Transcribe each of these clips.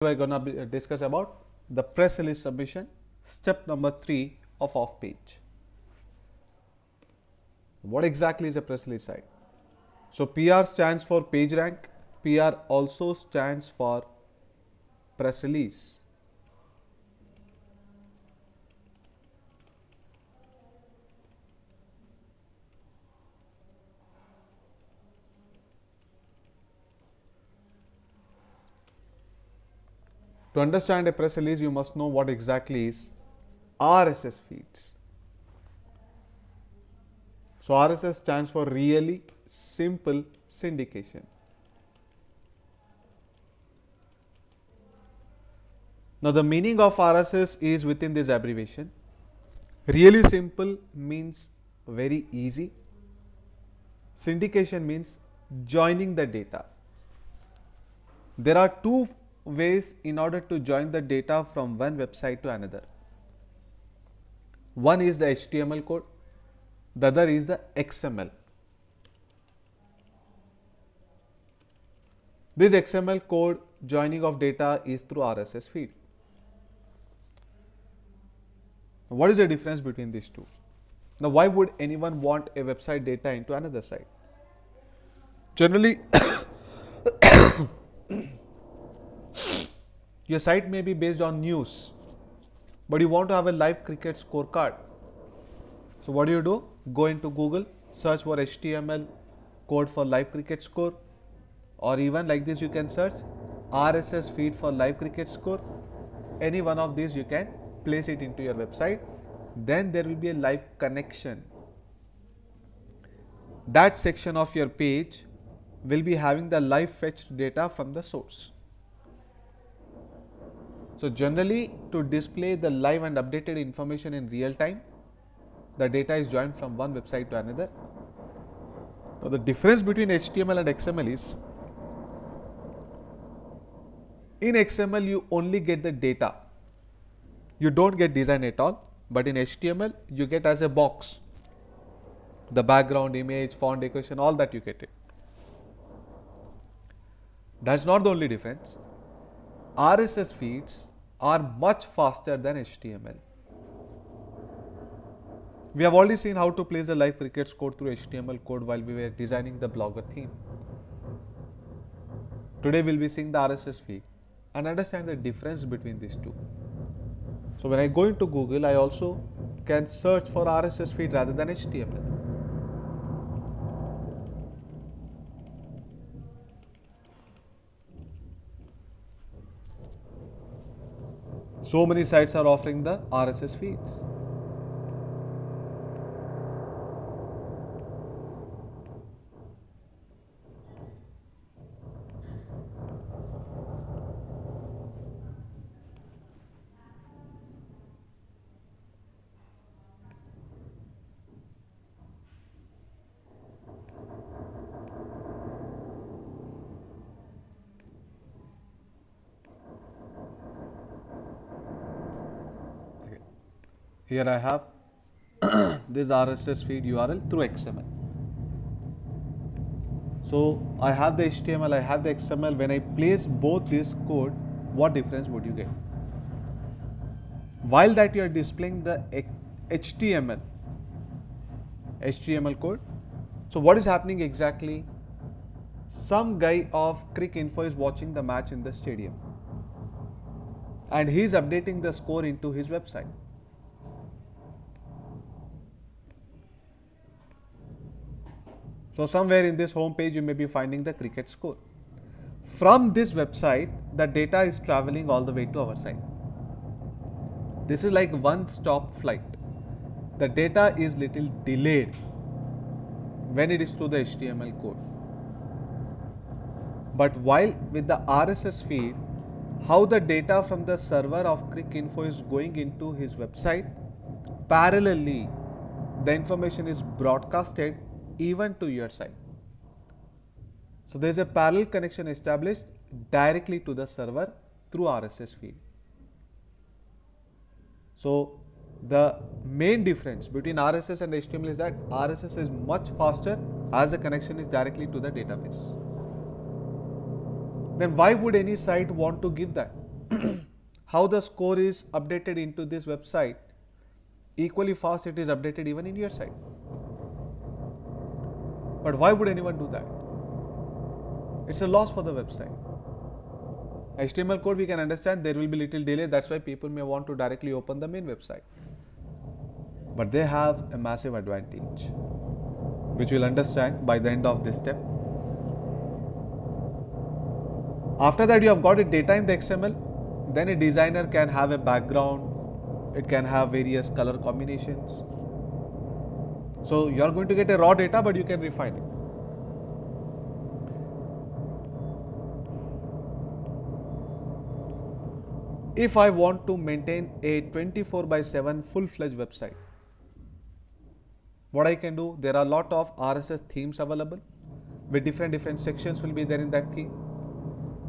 We're gonna discuss about the press release submission, step number 3 of off page. What exactly is a press release site? So PR stands for page rank. PR also stands for press release. To understand a press release, you must know what exactly is RSS feeds. So RSS stands for really simple syndication. Now the meaning of RSS is within this abbreviation. Really simple means very easy. Syndication means joining the data. There are two ways in order to join the data from one website to another. One is the HTML code, the other is the XML. This XML code joining of data is through RSS feed. What is the difference between these two? Now, why would anyone want a website data into another site? Generally, your site may be based on news, but you want to have a live cricket scorecard. So what do? Go into Google, search for HTML code for live cricket score, or even like this you can search RSS feed for live cricket score. Any one of these you can place it into your website. Then there will be a live connection. That section of your page will be having the live fetched data from the source. So generally, to display the live and updated information in real time, the data is joined from one website to another. Now the difference between HTML and XML is, in XML you only get the data. You don't get design at all, but in HTML you get as a box the background, image, font, decoration, all that you get it. That's not the only difference. RSS feeds are much faster than HTML. We have already seen how to place the live cricket code through HTML code while we were designing the Blogger theme. Today we will be seeing the RSS feed and understand the difference between these two. So when I go into Google, I also can search for RSS feed rather than HTML. So many sites are offering the RSS feeds. Here I have this RSS feed URL through XML. So I have the HTML, I have the XML. When I place both this code, what difference would you get? While that you are displaying the HTML code. So what is happening exactly? Some guy of Cricinfo is watching the match in the stadium and he is updating the score into his website. So somewhere in this home page you may be finding the cricket score. From this website, the data is traveling all the way to our site. This is like one-stop flight. The data is little delayed when it is through the HTML code. But while with the RSS feed, how the data from the server of Cricinfo is going into his website, parallelly the information is broadcasted even to your site. So there is a parallel connection established directly to the server through RSS feed. So the main difference between RSS and HTML is that RSS is much faster as the connection is directly to the database. Then why would any site want to give that? how the score is updated into this website, equally fast it is updated even in your site. But why would anyone do that? It's a loss for the website. HTML code we can understand there will be little delay, that's why people may want to directly open the main website. But they have a massive advantage, which we'll understand by the end of this step. After that, you have got a data in the XML, then a designer can have a background, it can have various color combinations. So you are going to get a raw data, but you can refine it. If I want to maintain a 24/7 full-fledged website, what I can do, there are a lot of RSS themes available with different sections will be there in that theme.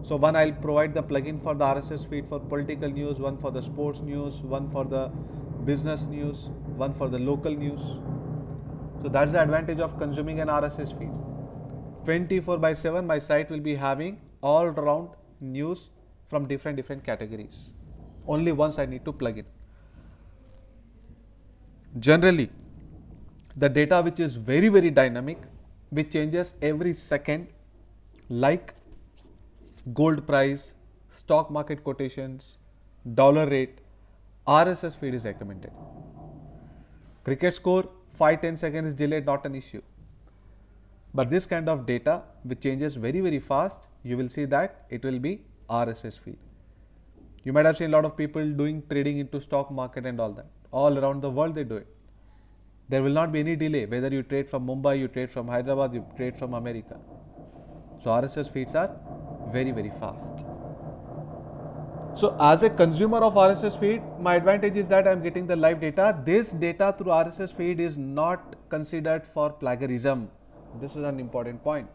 So one, I'll provide the plugin for the RSS feed for political news, one for the sports news, one for the business news, one for the local news. So that's the advantage of consuming an RSS feed. 24/7 my site will be having all round news from different categories. Only once I need to plug in. Generally, the data which is very dynamic, which changes every second, like gold price, stock market quotations, dollar rate, RSS feed is recommended. Cricket score, 5-10 seconds is delayed, not an issue. But this kind of data which changes very fast, you will see that it will be RSS feed. You might have seen a lot of people doing trading into stock market and all that. All around the world they do it. There will not be any delay, whether you trade from Mumbai, you trade from Hyderabad, you trade from America. So RSS feeds are very fast. So as a consumer of RSS feed, my advantage is that I am getting the live data. This data through RSS feed is not considered for plagiarism. This is an important point.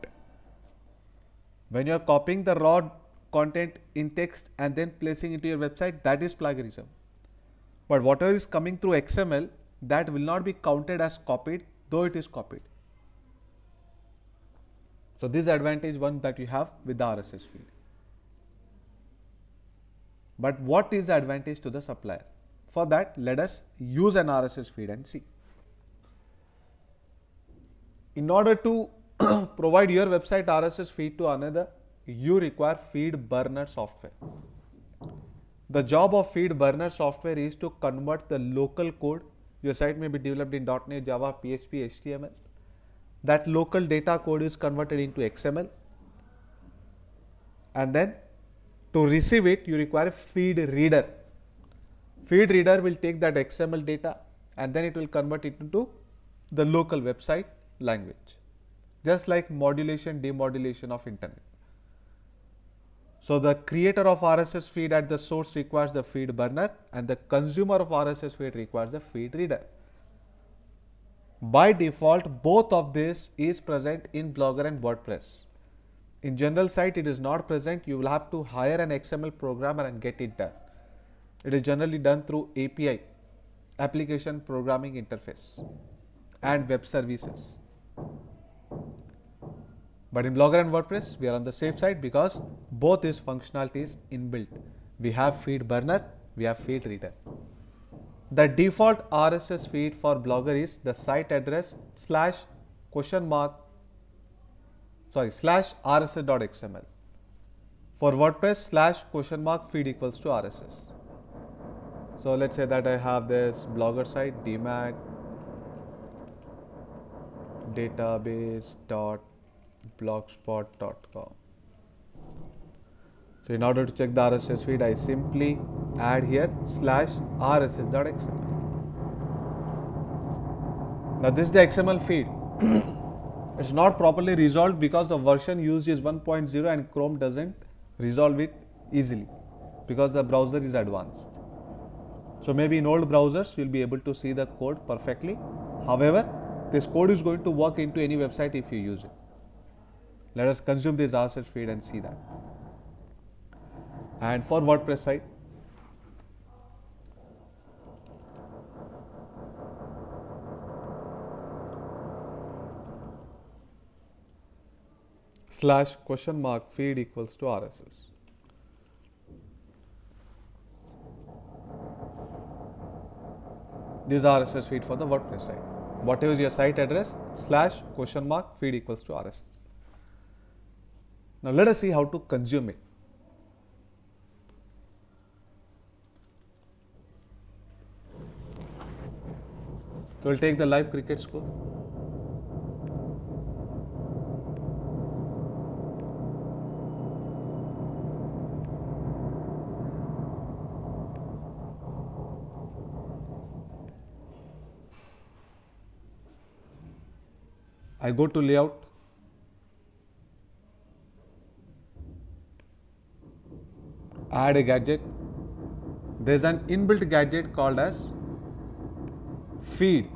When you are copying the raw content in text and then placing it to your website, that is plagiarism. But whatever is coming through XML, that will not be counted as copied, though it is copied. So this is advantage one that you have with the RSS feed. But what is the advantage to the supplier? For that, let us use an RSS feed and see. In order to provide your website RSS feed to another, you require feed burner software. The job of feed burner software is to convert the local code. Your site may be developed in .NET, Java, PHP, HTML. That local data code is converted into XML, and then to receive it, you require a feed reader. Feed reader will take that XML data and then it will convert it into the local website language, just like modulation, demodulation of internet. So the creator of RSS feed at the source requires the feed burner, and the consumer of RSS feed requires the feed reader. By default, both of this is present in Blogger and WordPress. In general site, it is not present. You will have to hire an XML programmer and get it done. It is generally done through API, application programming interface, and web services. But in Blogger and WordPress, we are on the safe side because both these functionalities inbuilt. We have feed burner, we have feed reader. The default RSS feed for Blogger is the site address /RSS.xml. For WordPress /feed equals to RSS. So let's say that I have this Blogger site dmat database.blogspot.com. So in order to check the RSS feed, I simply add here /RSS.xml. Now this is the XML feed. It's not properly resolved because the version used is 1.0 and Chrome doesn't resolve it easily because the browser is advanced. So maybe in old browsers you'll be able to see the code perfectly. However, this code is going to work into any website if you use it. Let us consume this RSS feed and see that. And for WordPress site, /feed equals to RSS. This is RSS feed for the WordPress site. Whatever is your site address / feed equals to RSS. Now let us see how to consume it. So we'll take the live cricket score. I go to layout. Add a gadget. There's an inbuilt gadget called as feed.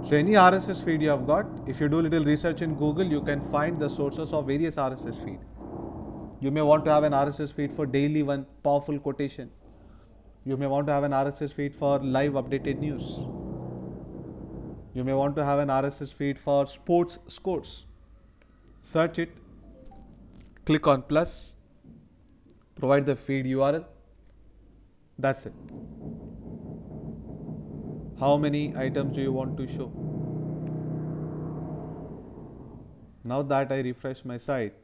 So any RSS feed you have got, if you do little research in Google, you can find the sources of various RSS feed. You may want to have an RSS feed for daily one powerful quotation. You may want to have an RSS feed for live updated news. You may want to have an RSS feed for sports scores. Search it, click on plus, provide the feed URL. That's it. How many items do you want to show? Now that I refresh my site,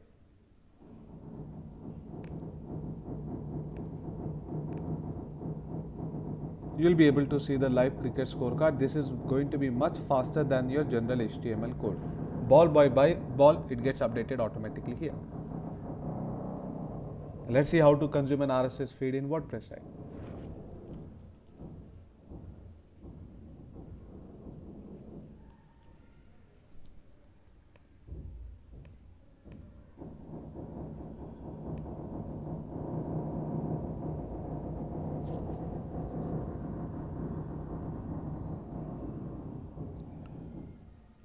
you'll be able to see the live cricket scorecard. This is going to be much faster than your general HTML code. Ball by ball, it gets updated automatically here. Let's see how to consume an RSS feed in WordPress site.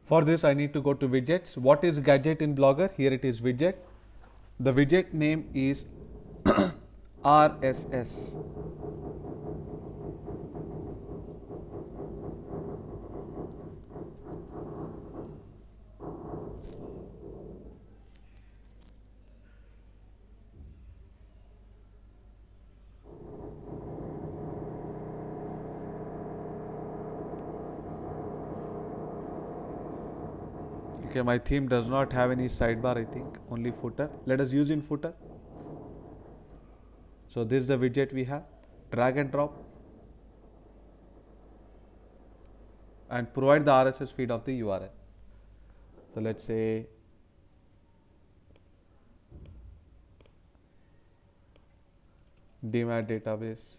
For this, I need to go to widgets. What is gadget in Blogger? Here it is widget. The widget name is RSS. Okay, my theme does not have any sidebar, I think, only footer. Let us use in footer. So this is the widget we have. Drag and drop and provide the RSS feed of the URL. So let's say DMAT database.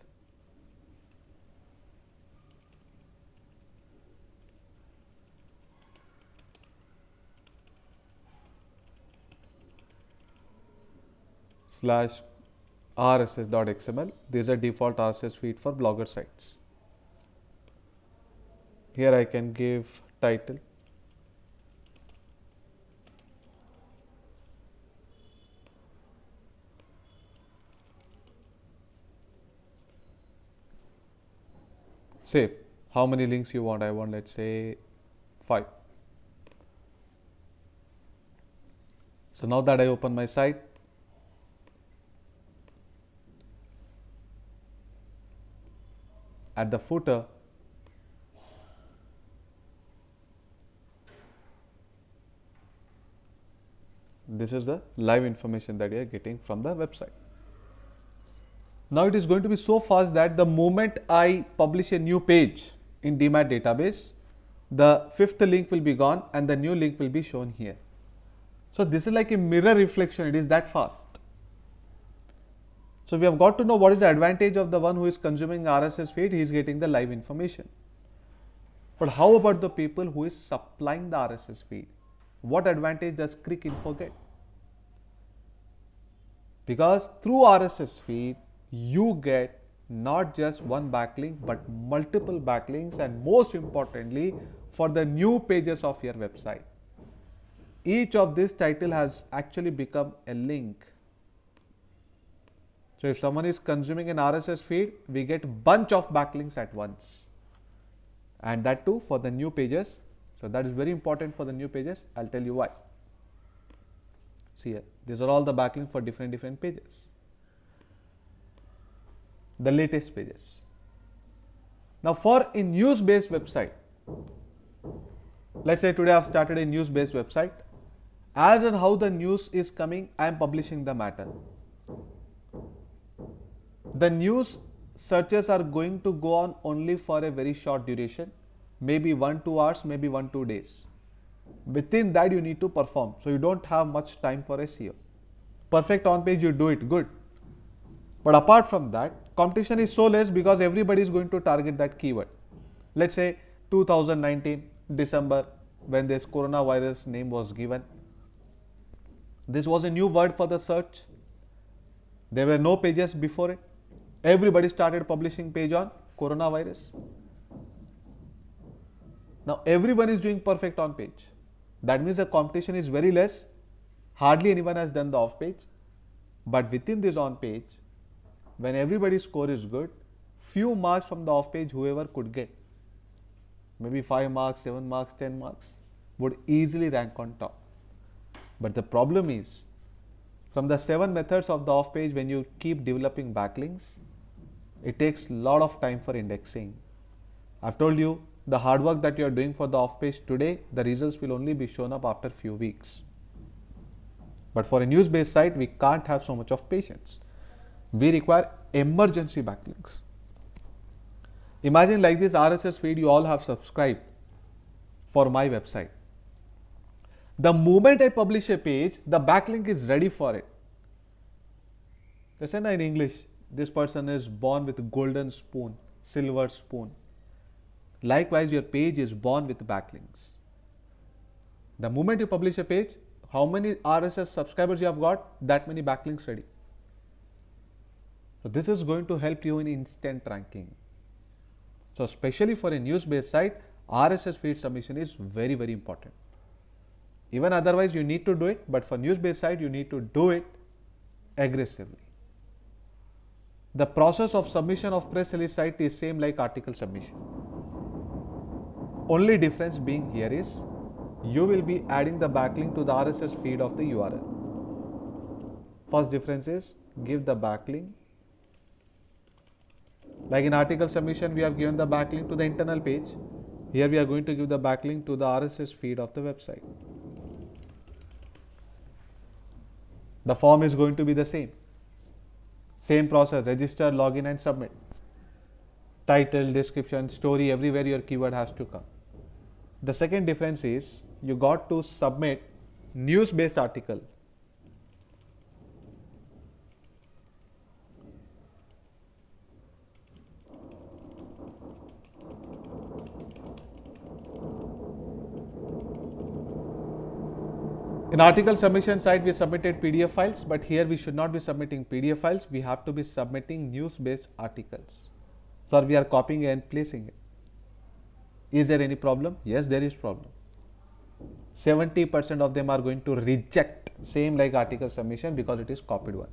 / RSS.xml. This is a default RSS feed for Blogger sites. Here I can give title. Save. How many links you want? I want, let's say, 5. So now that I open my site, at the footer, this is the live information that you are getting from the website. Now it is going to be so fast that the moment I publish a new page in DMAT database, the 5th link will be gone and the new link will be shown here. So this is like a mirror reflection, it is that fast. So we have got to know what is the advantage of the one who is consuming RSS feed, he is getting the live information. But how about the people who is supplying the RSS feed? What advantage does Cricinfo get? Because through RSS feed, you get not just one backlink but multiple backlinks, and most importantly for the new pages of your website. Each of this title has actually become a link. So if someone is consuming an RSS feed, we get bunch of backlinks at once, and that too for the new pages. So that is very important for the new pages. I'll tell you why. See here, these are all the backlinks for different pages. the latest pages. Now for a news-based website, let's say today I've started a news-based website. As and how the news is coming, I am publishing the matter. The news searches are going to go on only for a very short duration, maybe 1-2 hours, maybe 1-2 days. Within that you need to perform, so you don't have much time for SEO. Perfect on page, you do it, good. But apart from that, competition is so less because everybody is going to target that keyword. Let's say 2019 December, when this coronavirus name was given, this was a new word for the search. There were no pages before it. Everybody started publishing page on coronavirus. Now everyone is doing perfect on page. That means the competition is very less. Hardly anyone has done the off page. But within this on page, when everybody's score is good, few marks from the off page whoever could get, maybe 5 marks, 7 marks, 10 marks, would easily rank on top. But the problem is, from the 7 methods of the off page, when you keep developing backlinks, it takes a lot of time for indexing. I've told you, the hard work that you are doing for the off page today, the results will only be shown up after few weeks. But for a news-based site, we can't have so much of patience. We require emergency backlinks. Imagine like this RSS feed you all have subscribed for my website. The moment I publish a page, the backlink is ready for it. They say in English, this person is born with a golden spoon, silver spoon. Likewise, your page is born with backlinks. The moment you publish a page, how many RSS subscribers you have got, that many backlinks ready. So this is going to help you in instant ranking. So especially for a news-based site, RSS feed submission is very, very important. Even otherwise you need to do it, but for news-based site you need to do it aggressively. The process of submission of press release site is same like article submission. Only difference being here is you will be adding the backlink to the RSS feed of the URL. First difference is give the backlink. Like in article submission, we have given the backlink to the internal page. Here we are going to give the backlink to the RSS feed of the website. The form is going to be the same. Same process, register, login and submit. Title, description, story, everywhere your keyword has to come. The second difference is you got to submit news-based article. In article submission site, we submitted PDF files, but here we should not be submitting PDF files. We have to be submitting news-based articles. So we are copying and placing it. Is there any problem? Yes, there is problem. 70% of them are going to reject, same like article submission, because it is copied one.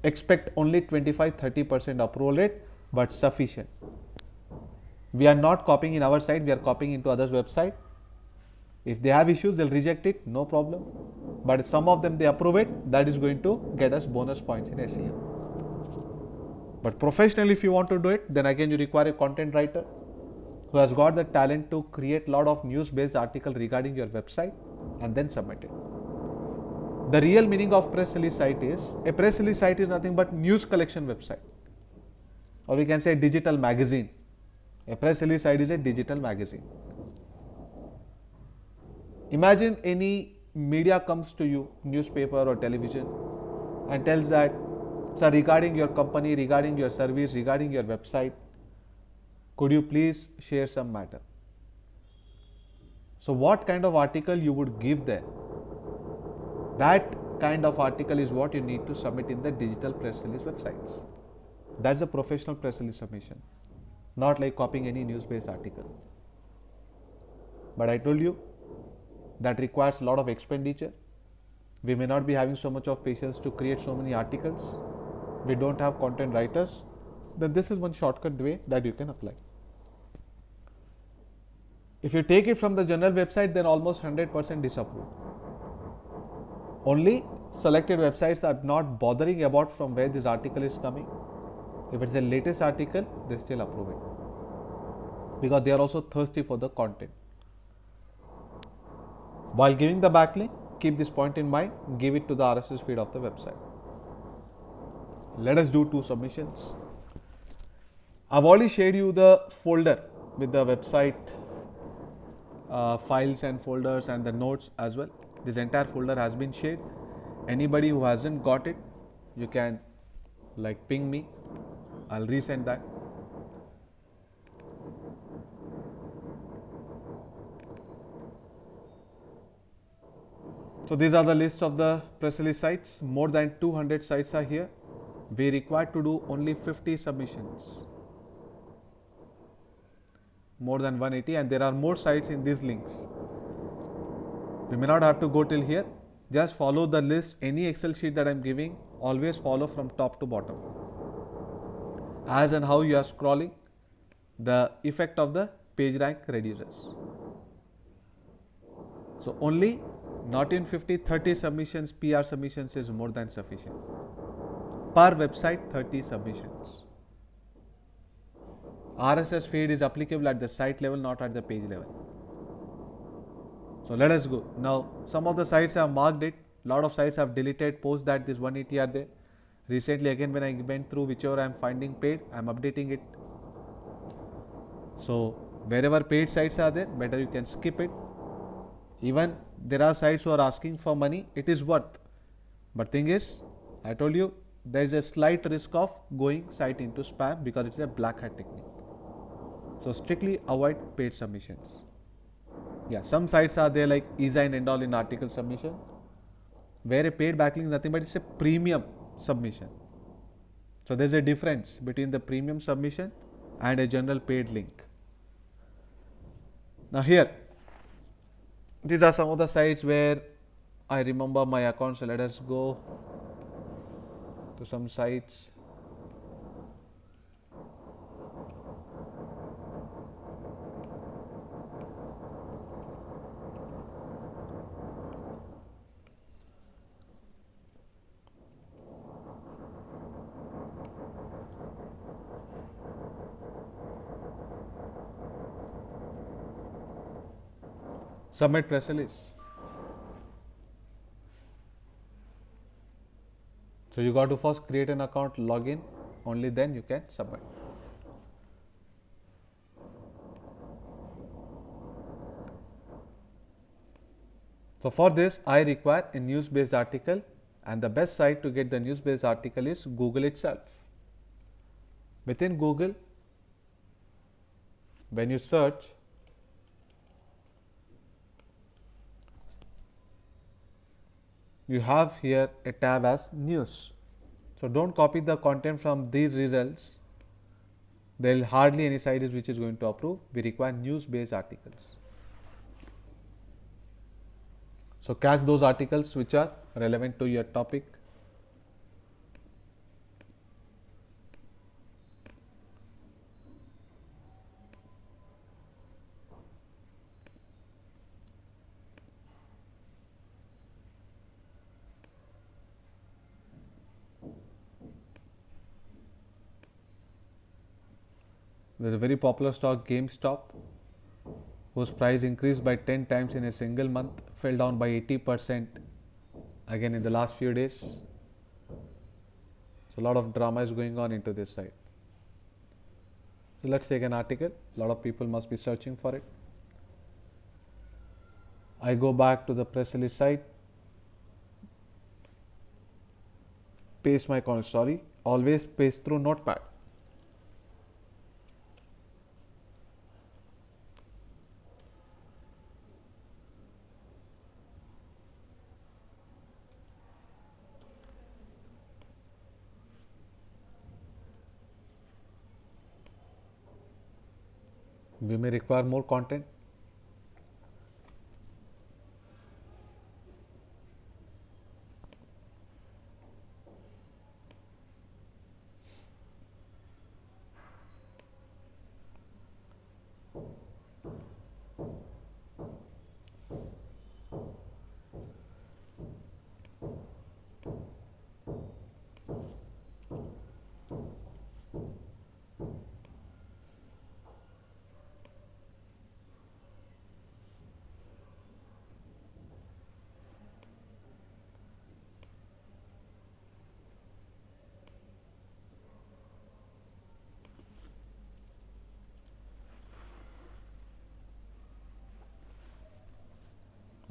Expect only 25-30% approval rate, but sufficient. We are not copying in our site, we are copying into others' website. If they have issues, they'll reject it, no problem. But some of them, they approve it, that is going to get us bonus points in SEO. But professionally, if you want to do it, then again you require a content writer who has got the talent to create a lot of news-based article regarding your website and then submit it. The real meaning of press release site is, a press release site is nothing but news collection website. Or we can say digital magazine. A press release site is a digital magazine. Imagine any media comes to you, newspaper or television, and tells that, sir, regarding your company, regarding your service, regarding your website, could you please share some matter? So what kind of article you would give there? That kind of article is what you need to submit in the digital press release websites. That's a professional press release submission, not like copying any news-based article. But I told you, that requires a lot of expenditure. We may not be having so much of patience to create so many articles. We don't have content writers. Then this is one shortcut way that you can apply. If you take it from the general website, then almost 100% disapproved. Only selected websites are not bothering about from where this article is coming. If it's the latest article, they still approve it because they are also thirsty for the content. While giving the backlink, keep this point in mind, give it to the RSS feed of the website. Let us do 2 submissions. I've already shared you the folder with the website files and folders and the notes as well. This entire folder has been shared. Anybody who hasn't got it, you can like ping me. I'll resend that. So these are the list of the press release sites. More than 200 sites are here. We required to do only 50 submissions. More than 180, and there are more sites in these links. We may not have to go till here. Just follow the list. Any Excel sheet that I'm giving, always follow from top to bottom. As and how you are scrolling, the effect of the page rank reduces. So only not in 50, 30 submissions, PR submissions is more than sufficient. Per website, 30 submissions. RSS feed is applicable at the site level, not at the page level. So let us go. Now, some of the sites have marked it. Lot of sites have deleted post that this 180 are there. Recently, again, when I went through whichever I am finding paid, I am updating it. So wherever paid sites are there, better you can skip it. Even there are sites who are asking for money, it is worth. But thing is, I told you, there is a slight risk of going site into spam because it's a black hat technique. So strictly avoid paid submissions. Yeah, some sites are there like Easy and all in article submission, where a paid backlink is nothing but it's a premium submission. So there's a difference between the premium submission and a general paid link. Now here, these are some of the sites where I remember my account. So let us go to some sites. Submit press release. So you got to first create an account, log in, only then you can submit. So for this, I require a news-based article, and the best site to get the news-based article is Google itself. Within Google, when you search, you have here a tab as news. So don't copy the content from these results. There will hardly any site is which is going to approve. We require news-based articles. So catch those articles which are relevant to your topic. There is a very popular stock, GameStop, whose price increased by 10 times in a single month, fell down by 80% again in the last few days. So a lot of drama is going on into this site. So let's take an article. A lot of people must be searching for it. I go back to the press release site, paste my comment. Sorry, always paste through Notepad. We may require more content.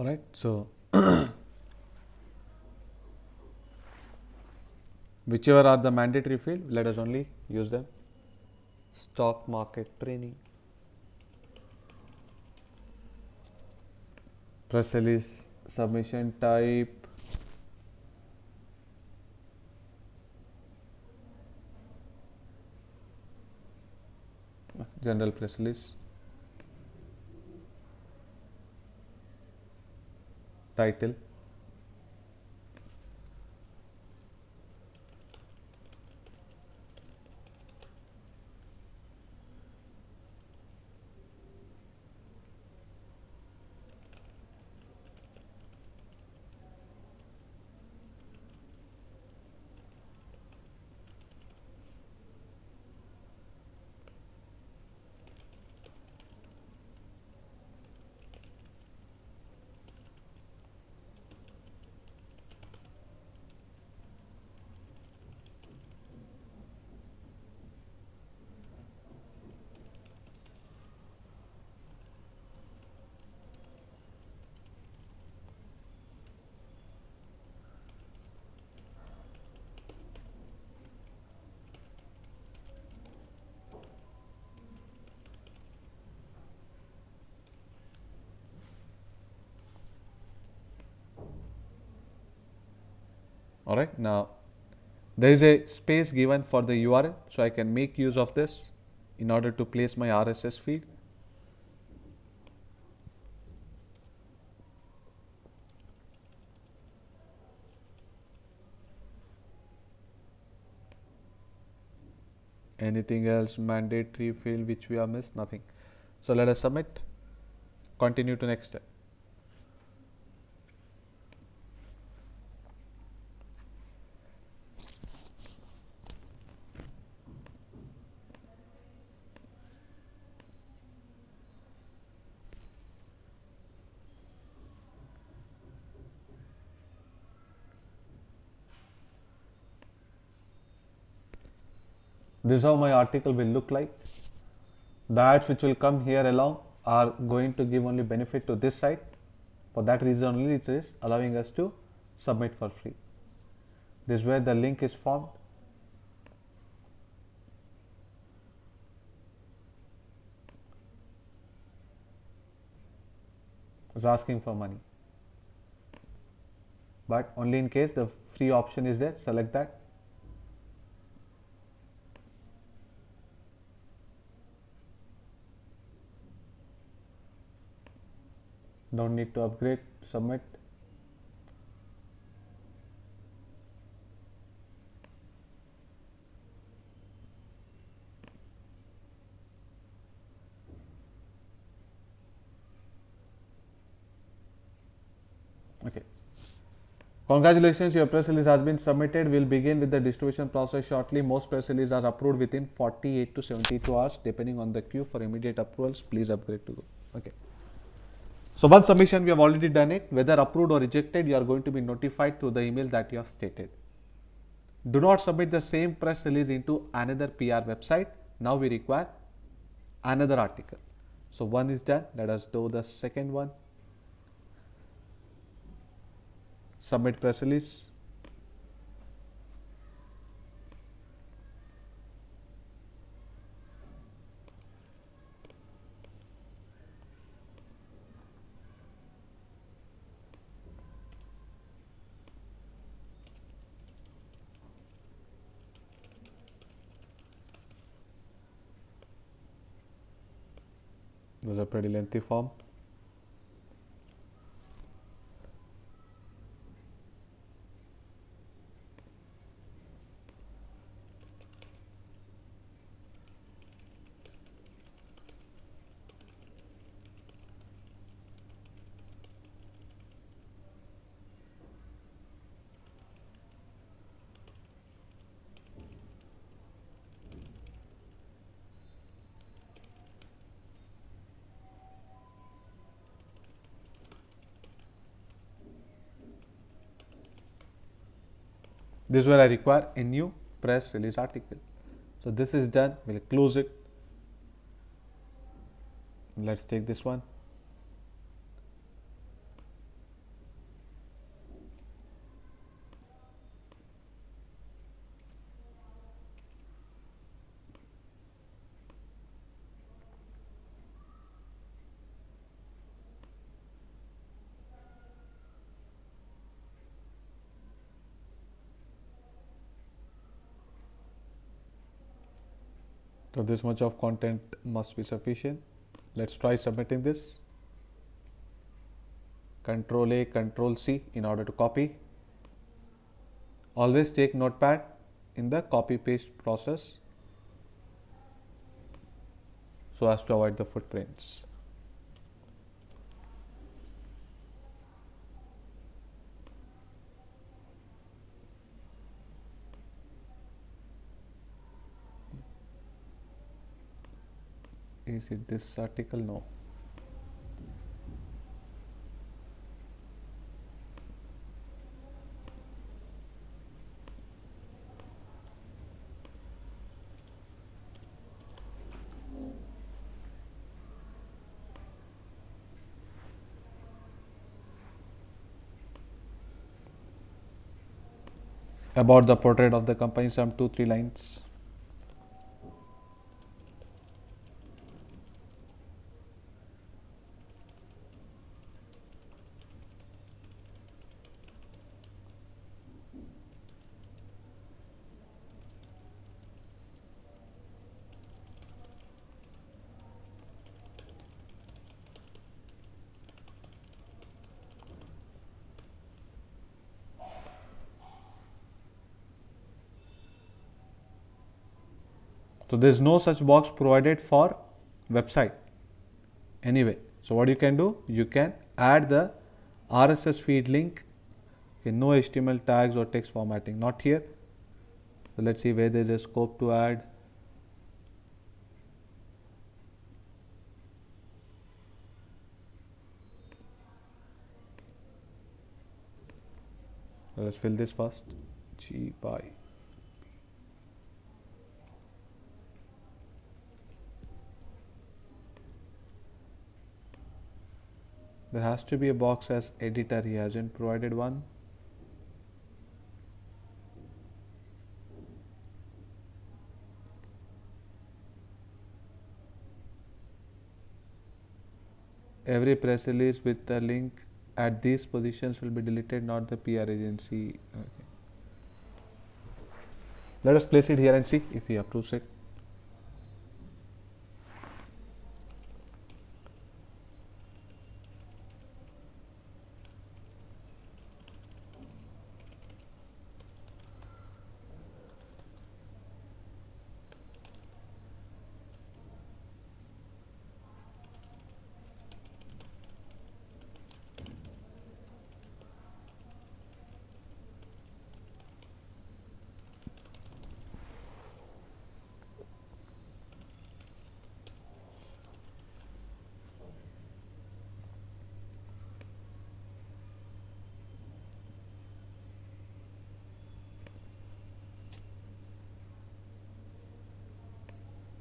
All right, so whichever are the mandatory field, let us only use them. Stock market training, press release, submission type, general press release, title, all right. Now there is a space given for the URL, so I can make use of this in order to place my RSS feed. Anything else mandatory field which we have missed? Nothing. So let us submit, continue to next step. This is how my article will look like. The ads which will come here along are going to give only benefit to this site. For that reason only it is allowing us to submit for free. This is where the link is formed. It's asking for money, but only in case the free option is there, select that. Don't need to upgrade, submit. Okay. Congratulations, your press release has been submitted. We'll begin with the distribution process shortly. Most press releases are approved within 48 to 72 hours, depending on the queue. For immediate approvals, please upgrade to go. Okay. So once submission, we have already done it. Whether approved or rejected, you are going to be notified through the email that you have stated. Do not submit the same press release into another PR website. Now we require another article. So one is done. Let us do the second one. Submit press release. Those are pretty lengthy form. This is where I require a new press release article. So this is done. We'll close it. Let's take this one. So this much of content must be sufficient. Let's try submitting this. Control A, Control C in order to copy. Always take notepad in the copy paste process so as to avoid the footprints. Is it this article? No. About the portrait of the company, some 2-3 lines. So there is no such box provided for website anyway. So what you can do, you can add the RSS feed link. Okay, no HTML tags or text formatting, not here. So let's see where there is a scope to add. Let's fill this first. G by. There has to be a box as editor. He hasn't provided one. Every press release with the link at these positions will be deleted, not the PR agency. Okay. Let us place it here and see if he approves it.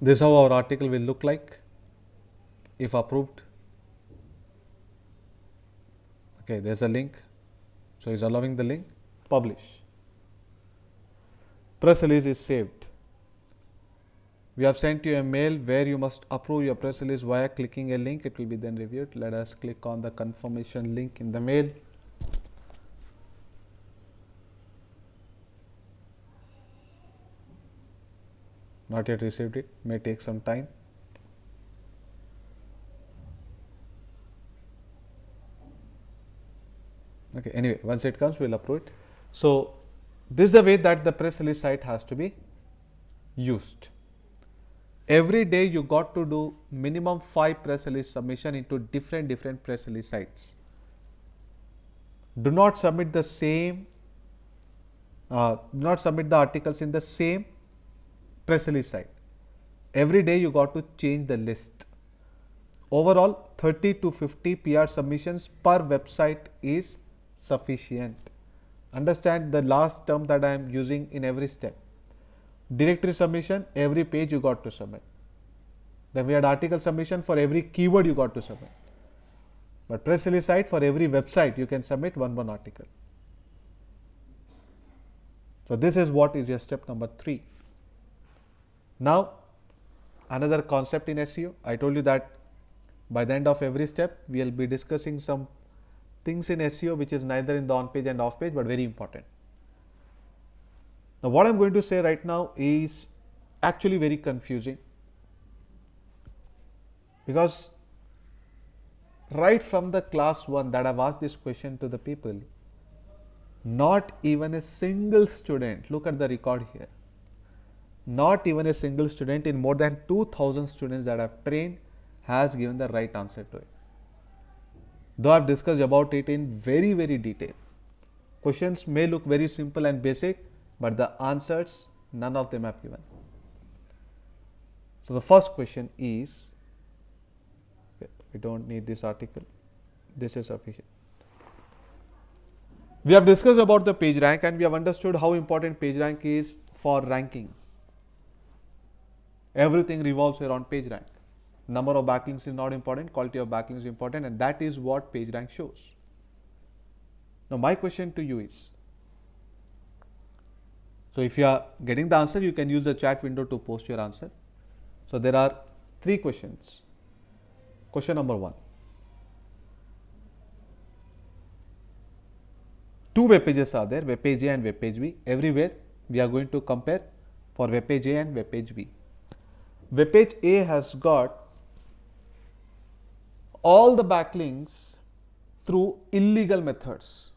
This is how our article will look like if approved. Okay, there's a link. So he's allowing the link. Publish. Press release is saved. We have sent you a mail where you must approve your press release via clicking a link. It will be then reviewed. Let us click on the confirmation link in the mail. Not yet received it. May take some time. Okay, anyway, once it comes, we'll approve it. So this is the way that the press release site has to be used. Every day you got to do minimum 5 press release submission into different press release sites. Do not submit the same, do not submit the articles in the same press release site. Every day you got to change the list. Overall, 30 to 50 PR submissions per website is sufficient. Understand the last term that I am using in every step. Directory submission, every page you got to submit. Then we had article submission, for every keyword you got to submit. But press release site, for every website you can submit one article. So this is what is your step number 3. Now another concept in SEO. I told you that by the end of every step we will be discussing some things in SEO which is neither in the on page and off page but very important. Now what I am going to say right now is actually very confusing. Because right from the class 1 that I've asked this question to the people, not even a single student, look at the record here, not even a single student in more than 2000 students that I've trained has given the right answer to it. Though I've discussed about it in very, very detail. Questions may look very simple and basic, but the answers, none of them have given. So the first question is, we don't need this article, this is sufficient. We have discussed about the page rank and we have understood how important page rank is for ranking. Everything revolves around page rank. Number of backlinks is not important, quality of backlinks is important, and that is what page rank shows. Now my question to you is, so if you are getting the answer, you can use the chat window to post your answer. So there are 3 questions. Question number 1. 2 web pages are there, web page A and web page B. Everywhere we are going to compare for web page A and web page B. Web page A has got all the backlinks through illegal methods.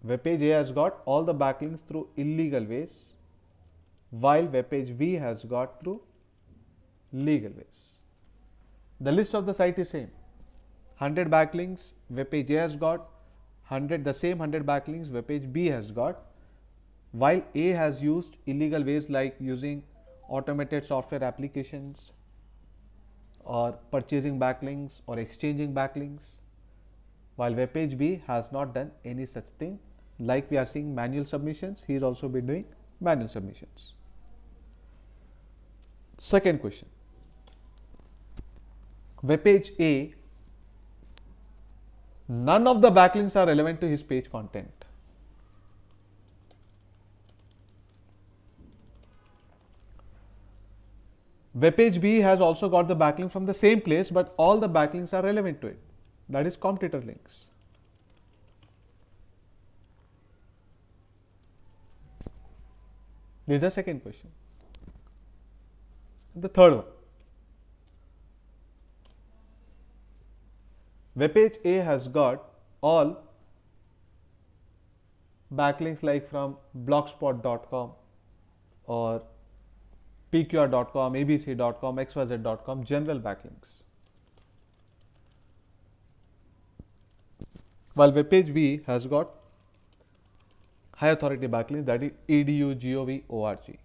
Web page A has got all the backlinks through illegal ways, while web page B has got through legal ways. The list of the site is same. 100 backlinks web page A has got, 100 the same 100 backlinks web page B has got, while A has used illegal ways like using automated software applications or purchasing backlinks or exchanging backlinks, while web page B has not done any such thing. Like we are seeing manual submissions, he has also been doing manual submissions. Second question. Web page A, none of the backlinks are relevant to his page content. Web page B has also got the backlink from the same place, but all the backlinks are relevant to it. That is competitor links. This is the second question. The third one. Web page A has got all backlinks like from blogspot.com or pqr.com, abc.com, xyz.com, general backlinks. While web page B has got high authority backlinks, that is edu, gov, org.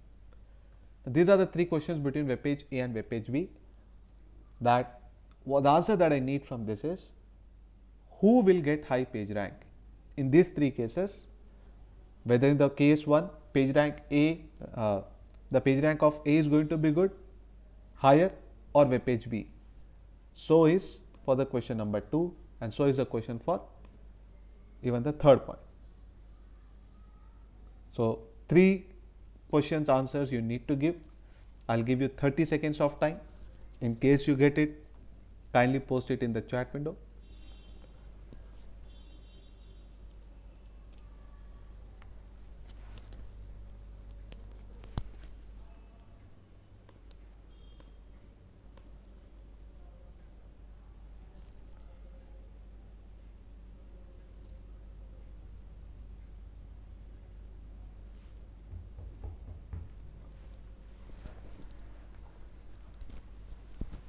These are the 3 questions between web page A and web page B. That the answer that I need from this is, who will get high page rank? In these 3 cases, whether in the case 1, page rank A, the page rank of A is going to be good, higher, or web page B. So is for the question number 2, and so is the question for even the third point. So 3 questions answers you need to give. I'll give you 30 seconds of time. In case you get it, kindly post it in the chat window.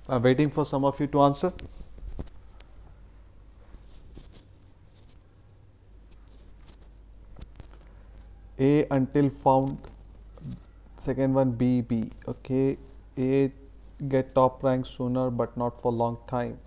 I'm waiting for some of you to answer. A until found, second one B. Okay, A get top rank sooner but not for long time.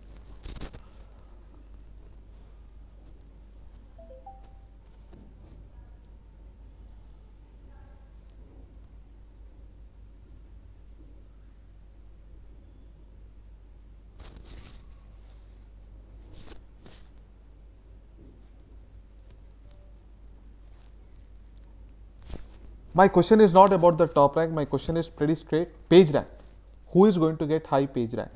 My question is not about the top rank, my question is pretty straight. Page rank. Who is going to get high page rank?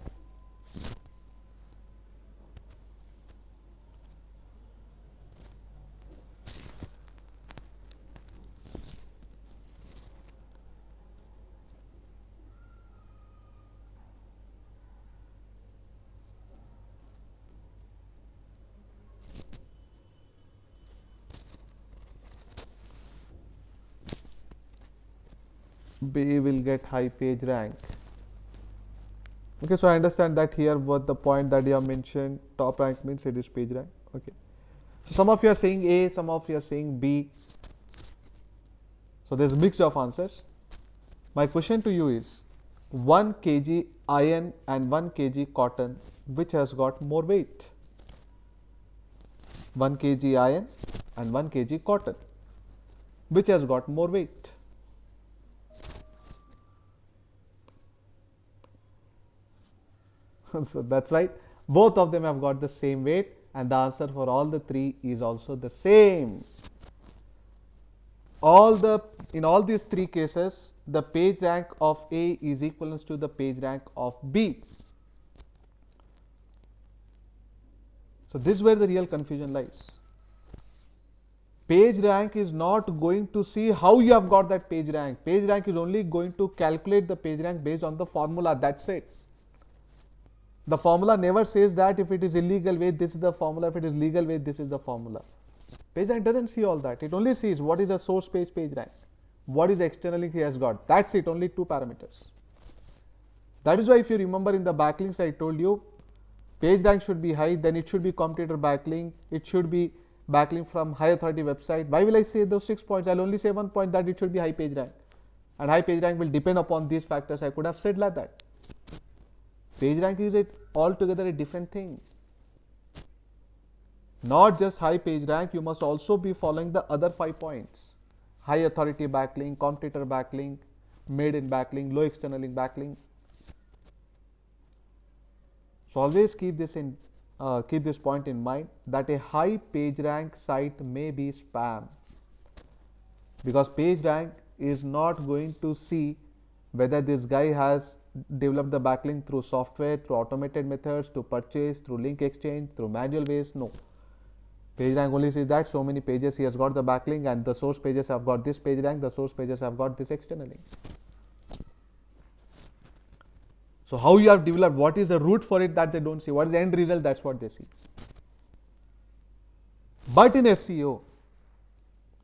B will get high page rank. Okay, so I understand that here what the point that you have mentioned, top rank means it is page rank. Okay. So some of you are saying A, some of you are saying B. So there's mixed of answers. My question to you is 1 kg iron and 1 kg cotton, which has got more weight? 1 kg iron and 1 kg cotton, which has got more weight? So that's right. Both of them have got the same weight, and the answer for all the three is also the same. In all these three cases, the page rank of A is equivalent to the page rank of B. So this is where the real confusion lies. Page rank is not going to see how you have got that page rank. Page rank is only going to calculate the page rank based on the formula. That's it. The formula never says that if it is illegal weight, this is the formula. If it is legal weight, this is the formula. Page rank doesn't see all that. It only sees what is the source page rank, what is the external link he has got. That's it, only two parameters. That is why if you remember in the backlinks I told you, page rank should be high, then it should be competitor backlink, it should be backlink from high authority website. Why will I say those 6 points? I'll only say one point, that it should be high page rank. And high page rank will depend upon these factors. I could have said like that. Page rank is altogether a different thing. Not just high page rank, you must also be following the other 5 points. High authority backlink, competitor backlink, made in backlink, low external link backlink. So always keep this point in mind, that a high page rank site may be spam, because page rank is not going to see whether this guy has developed the backlink through software, through automated methods, to purchase, through link exchange, through manual ways. No. Page rank only sees that so many pages he has got the backlink, and the source pages have got this page rank, the source pages have got this external link. So how you have developed, what is the root for it, that they don't see, what is the end result, that's what they see. But in SEO,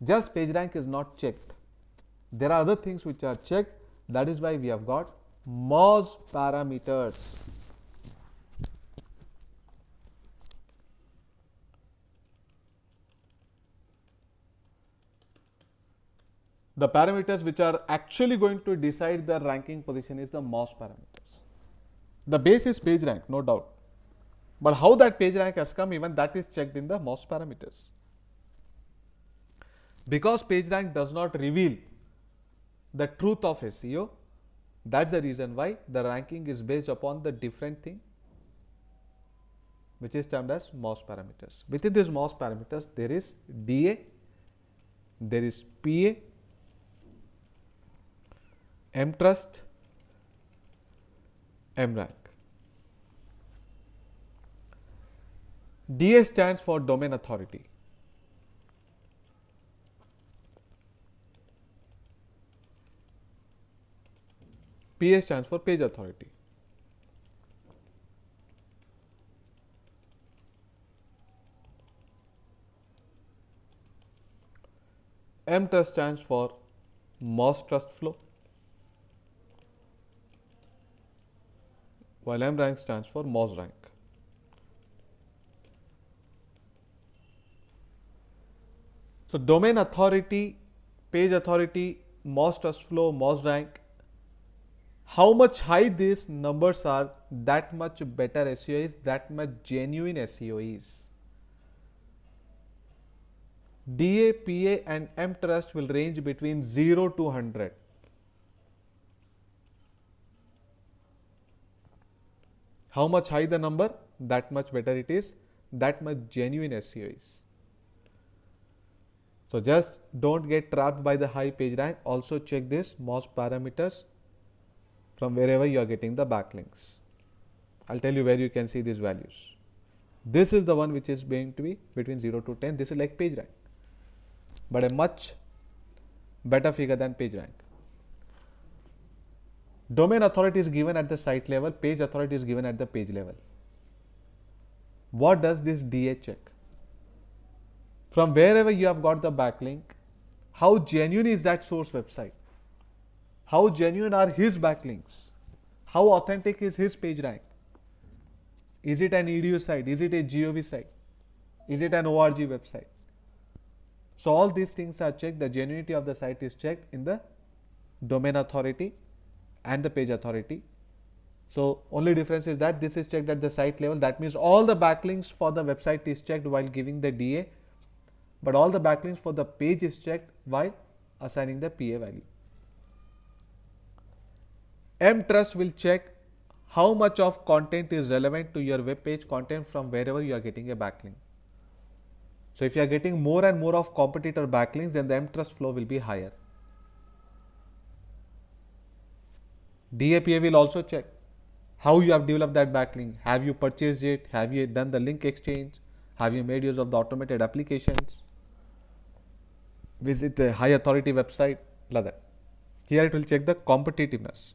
just page rank is not checked. There are other things which are checked. That is why we have got Moz parameters. The parameters which are actually going to decide the ranking position is the Moz parameters. The base is page rank, no doubt. But how that page rank has come, even that is checked in the Moz parameters. Because page rank does not reveal the truth of SEO, that's the reason why the ranking is based upon the different thing, which is termed as Moz parameters. Within these Moz parameters, there is DA, there is PA, mtrust, mrank. DA stands for domain authority. PA stands for page authority. mtrust stands for Moz trust flow, while mrank stands for Moz rank. So domain authority, page authority, Moz trust flow, Moz rank. How much high these numbers are, that much better SEO is, that much genuine SEO is. DA, PA and mtrust will range between 0 to 100. How much high the number, that much better it is, that much genuine SEO is. So just don't get trapped by the high page rank. Also check this Moz parameters from wherever you are getting the backlinks. I'll tell you where you can see these values. This is the one which is going to be between 0 to 10. This is like page rank, but a much better figure than page rank. Domain authority is given at the site level, page authority is given at the page level. What does this DA check? From wherever you have got the backlink, how genuine is that source website? How genuine are his backlinks? How authentic is his page rank? Is it an edu site? Is it a gov site? Is it an org website? So all these things are checked. The genuinity of the site is checked in the domain authority and the page authority. So only difference is that this is checked at the site level. That means all the backlinks for the website is checked while giving the DA, but all the backlinks for the page is checked while assigning the PA value. mTrust will check how much of content is relevant to your web page content from wherever you are getting a backlink. So if you are getting more and more of competitor backlinks, then the mTrust flow will be higher. DAPA will also check how you have developed that backlink. Have you purchased it? Have you done the link exchange? Have you made use of the automated applications? Visit a high authority website like that. Here it will check the competitiveness,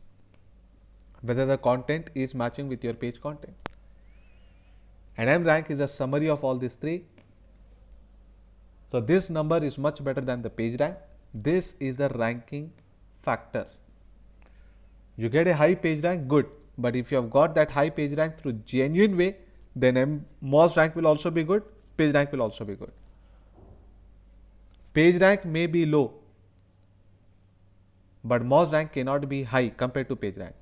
whether the content is matching with your page content. And mRank is a summary of all these three. So this number is much better than the page rank. This is the ranking factor. You get a high page rank, good. But if you have got that high page rank through genuine way, then MOZ rank will also be good, page rank will also be good. Page rank may be low, but MOZ rank cannot be high compared to page rank.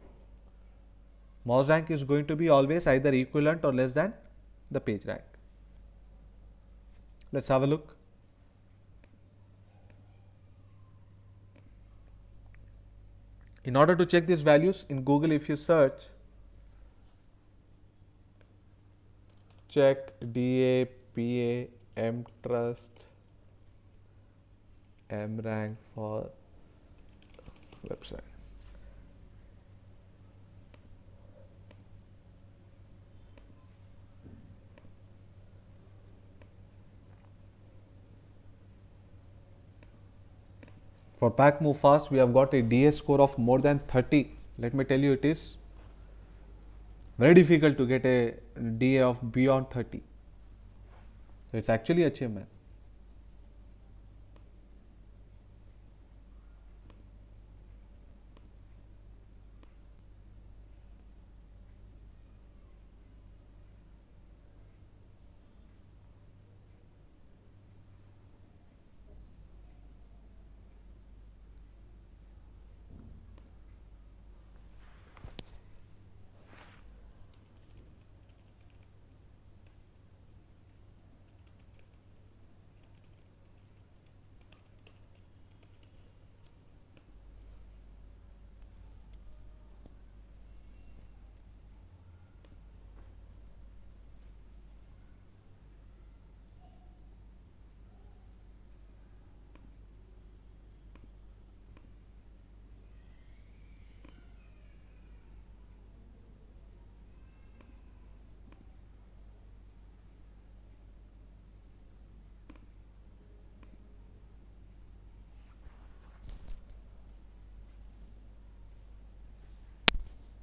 MOZ rank is going to be always either equivalent or less than the page rank. Let's have a look. In order to check these values in Google, if you search check DAPA mTrust mRank for website. For Pack Move Fast, we have got a DA score of more than 30. Let me tell you, it is very difficult to get a DA of beyond 30. So it's actually achievement.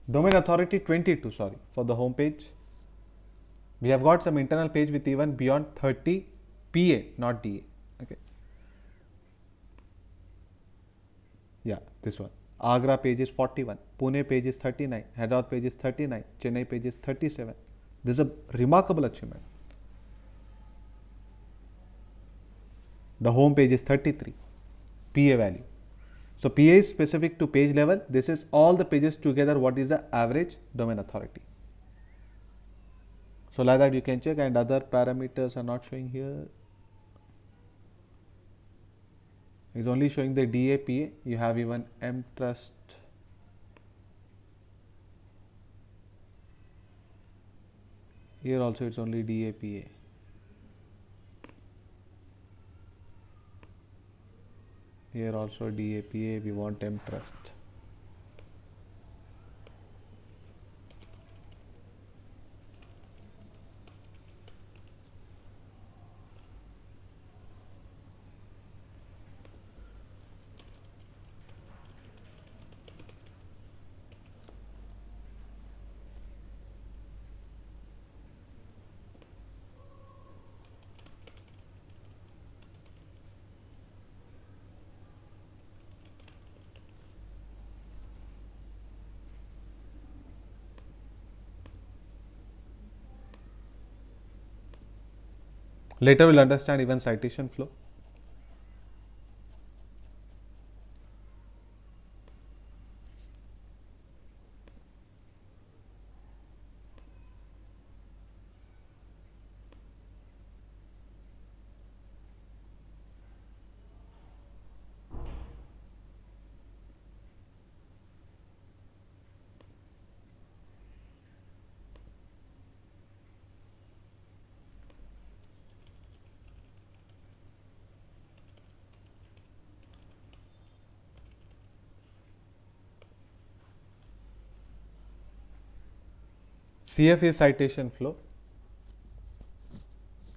Domain authority 22, sorry, for the home page. We have got some internal page with even beyond 30 PA, not DA. Okay. Yeah, this one. Agra page is 41, Pune page is 39, Hyderabad page is 39, Chennai page is 37. This is a remarkable achievement. The home page is 33, PA value. So PA is specific to page level. This is all the pages together. What is the average domain authority? So like that you can check, and other parameters are not showing here. It's only showing the DAPA. You have even mTrust. Here also it's only DAPA. Here also DAPA, we want mTrust. Later we'll understand even citation flow. CF is citation flow.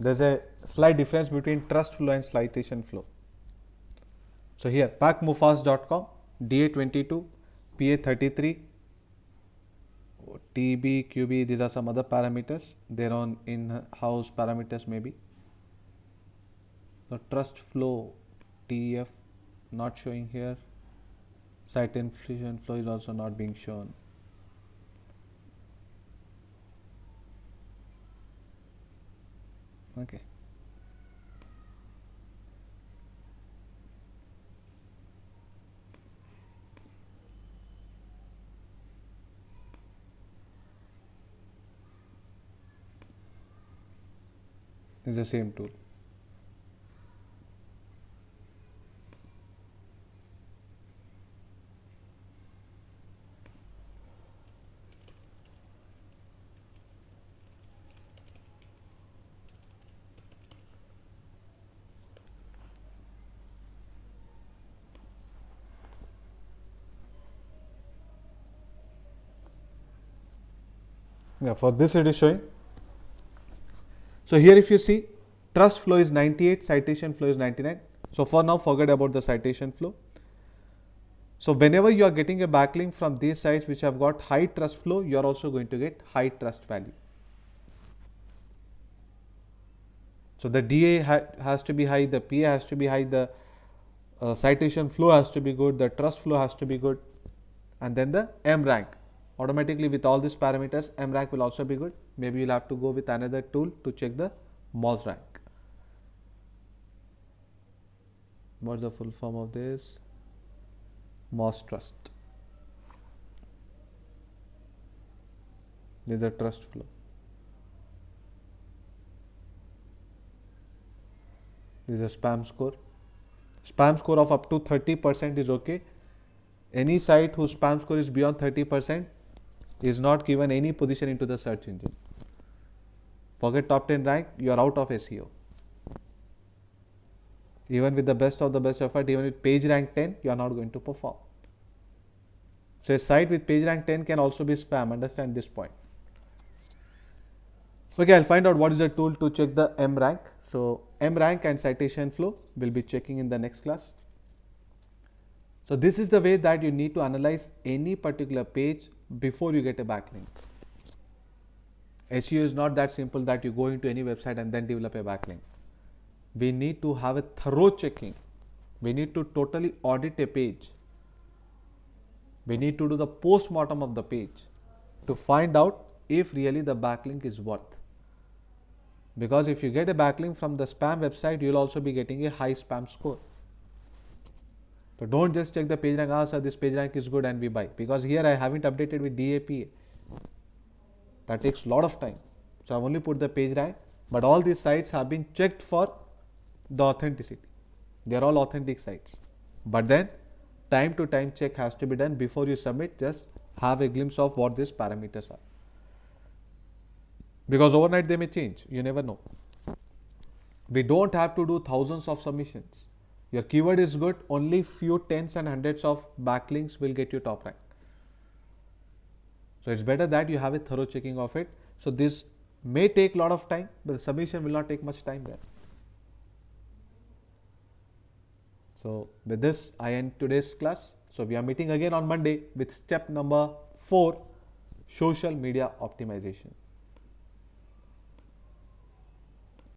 There's a slight difference between trust flow and citation flow. So here, pacmufas.com, DA22, PA33, TB, QB, these are some other parameters. Their own in-house parameters maybe. The trust flow, TF, not showing here. Citation flow is also not being shown. Okay. It's the same tool. Yeah, for this it is showing. So here if you see, trust flow is 98, citation flow is 99. So for now, forget about the citation flow. So whenever you are getting a backlink from these sites which have got high trust flow, you are also going to get high trust value. So the DA has to be high, the PA has to be high, the citation flow has to be good, the trust flow has to be good, and then the M rank. Automatically with all these parameters, M rank will also be good. Maybe you'll have to go with another tool to check the Moz rank. What's the full form of this? Moz trust. This is the trust flow. This is a spam score. Spam score of up to 30% is okay. Any site whose spam score is beyond 30% is not given any position into the search engine. Forget top 10 rank, you are out of SEO. Even with the best of the best effort, even with page rank 10, you are not going to perform. So a site with page rank 10 can also be spam, understand this point. Okay, I'll find out what is the tool to check the M rank. So M rank and citation flow we'll be checking in the next class. So this is the way that you need to analyze any particular page before you get a backlink. SEO is not that simple that you go into any website and then develop a backlink. We need to have a thorough checking. We need to totally audit a page. We need to do the post-mortem of the page to find out if really the backlink is worth. Because if you get a backlink from the spam website, you will also be getting a high spam score. So don't just check the page rank, sir, this page rank is good and we buy. Because here I haven't updated with DAPA. That takes a lot of time. So I've only put the page rank, but all these sites have been checked for the authenticity. They are all authentic sites. But then time to time check has to be done before you submit. Just have a glimpse of what these parameters are. Because overnight they may change. You never know. We don't have to do thousands of submissions. Your keyword is good, only few tens and hundreds of backlinks will get you top rank. So it's better that you have a thorough checking of it. So this may take a lot of time, but the submission will not take much time there. So with this, I end today's class. So we are meeting again on Monday with step number 4, social media optimization.